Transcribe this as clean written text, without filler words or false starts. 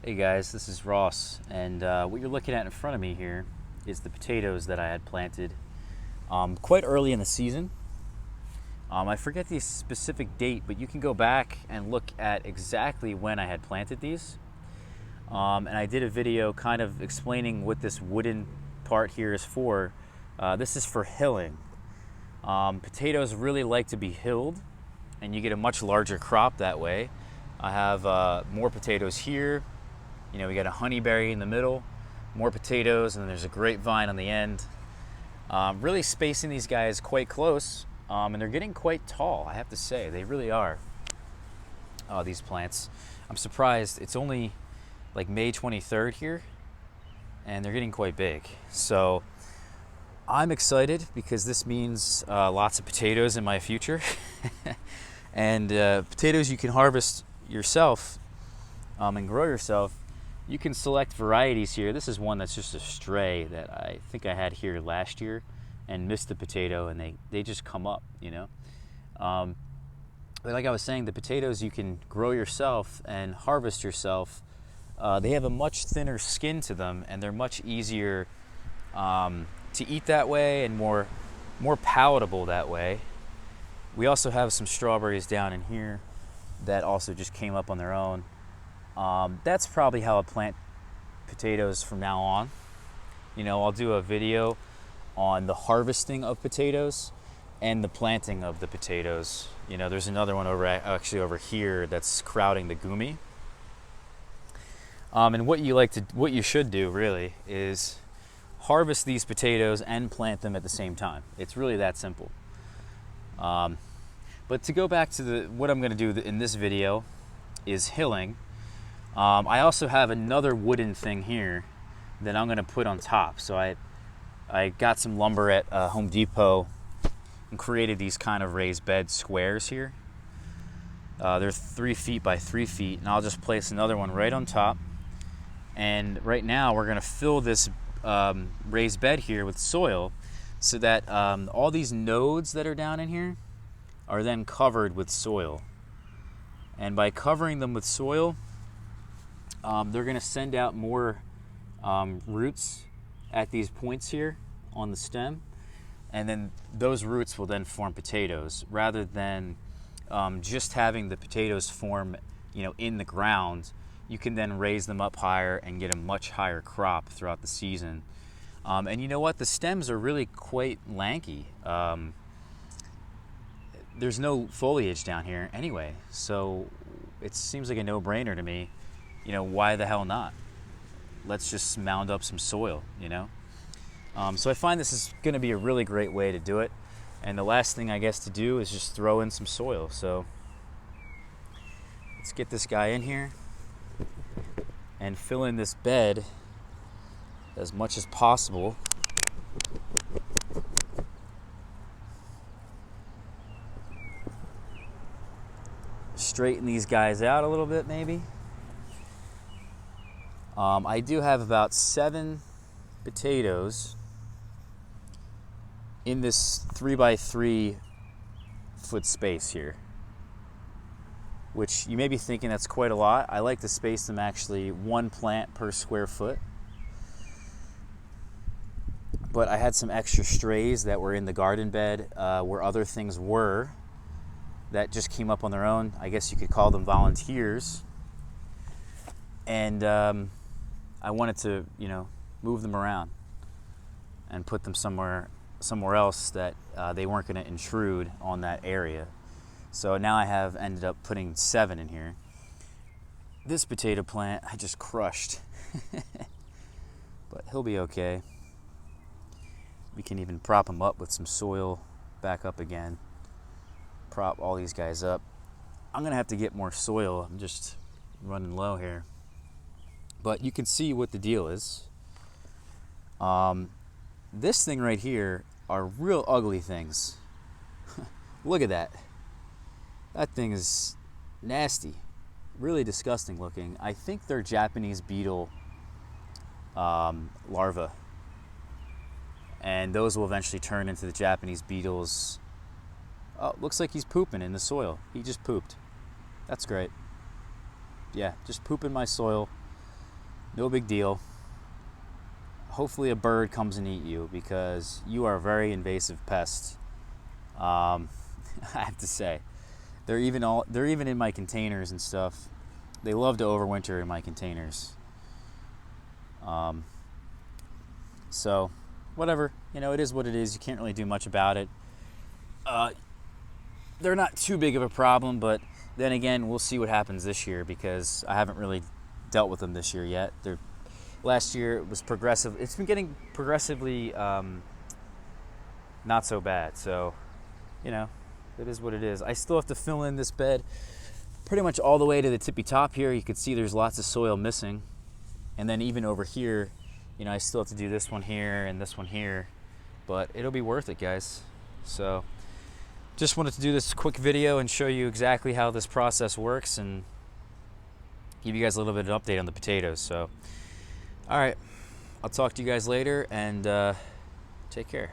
Hey guys, this is Ross, and what you're looking at in front of me here is the potatoes that I had planted quite early in the season. I forget the specific date, but you can go back and look at exactly when I had planted these. And I did a video kind of explaining what this wooden part here is for. This is for hilling. Potatoes really like to be hilled, and you get a much larger crop that way. I have more potatoes here. You know, we got a honeyberry in the middle, more potatoes, and then there's a grapevine on the end. Really spacing these guys quite close, and they're getting quite tall, I have to say. They really are, these plants. I'm surprised it's only like May 23rd here, and they're getting quite big. So I'm excited because this means lots of potatoes in my future. And potatoes you can harvest yourself and grow yourself. You can select varieties here. This is one that's just a stray that I think I had here last year and missed the potato, and they just come up, you know. But like I was saying, the potatoes you can grow yourself and harvest yourself. They have a much thinner skin to them, and they're much easier to eat that way and more palatable that way. We also have some strawberries down in here that also just came up on their own. That's probably how I plant potatoes from now on. You know, I'll do a video on the harvesting of potatoes and the planting of the potatoes. You know, there's another one over here that's crowding the gumi. And what you should do really is harvest these potatoes and plant them at the same time. It's really that simple. But to go back to what I'm going to do in this video is hilling. I also have another wooden thing here that I'm going to put on top. So I got some lumber at Home Depot and created these kind of raised bed squares here. They're 3 feet by 3 feet, and I'll just place another one right on top. And right now we're going to fill this raised bed here with soil so that all these nodes that are down in here are then covered with soil. And by covering them with soil, they're going to send out more roots at these points here on the stem, and then those roots will then form potatoes rather than just having the potatoes form, you know, in the ground. You can then raise them up higher and get a much higher crop throughout the season. And you know what? The stems are really quite lanky. There's no foliage down here anyway, so it seems like a no-brainer to me. You know, why the hell not? Let's just mound up some soil, you know? So I find this is going to be a really great way to do it. And the last thing I guess to do is just throw in some soil. So let's get this guy in here and fill in this bed as much as possible. Straighten these guys out a little bit maybe. I do have about 7 potatoes in this 3 by 3 foot space here, which you may be thinking that's quite a lot. I like to space them actually 1 plant per square foot. But I had some extra strays that were in the garden bed where other things were that just came up on their own. I guess you could call them volunteers. And I wanted to, you know, move them around and put them somewhere else that they weren't going to intrude on that area. So now I have ended up putting 7 in here. This potato plant I just crushed, but he'll be okay. We can even prop him up with some soil back up again. Prop all these guys up. I'm gonna have to get more soil. I'm just running low here. But you can see what the deal is. This thing right here are real ugly things. Look at that. That thing is nasty. Really disgusting looking. I think they're Japanese beetle larvae. And those will eventually turn into the Japanese beetles. Oh, looks like he's pooping in the soil. He just pooped. That's great. Yeah, just poop in my soil. No big deal. Hopefully a bird comes and eat you, because you are a very invasive pest. I have to say, they're even in my containers and stuff. They love to overwinter in my containers. So whatever, it is what it is. You can't really do much about it. They're not too big of a problem, but then again, we'll see what happens this year, because I haven't really dealt with them this year yet. Last year it was progressive. It's been getting progressively not so bad. So, it is what it is. I still have to fill in this bed pretty much all the way to the tippy top here. You can see there's lots of soil missing. And then even over here, I still have to do this one here and this one here. But it'll be worth it, guys. So, just wanted to do this quick video and show you exactly how this process works and give you guys a little bit of an update on the potatoes. So, all right, I'll talk to you guys later, and take care.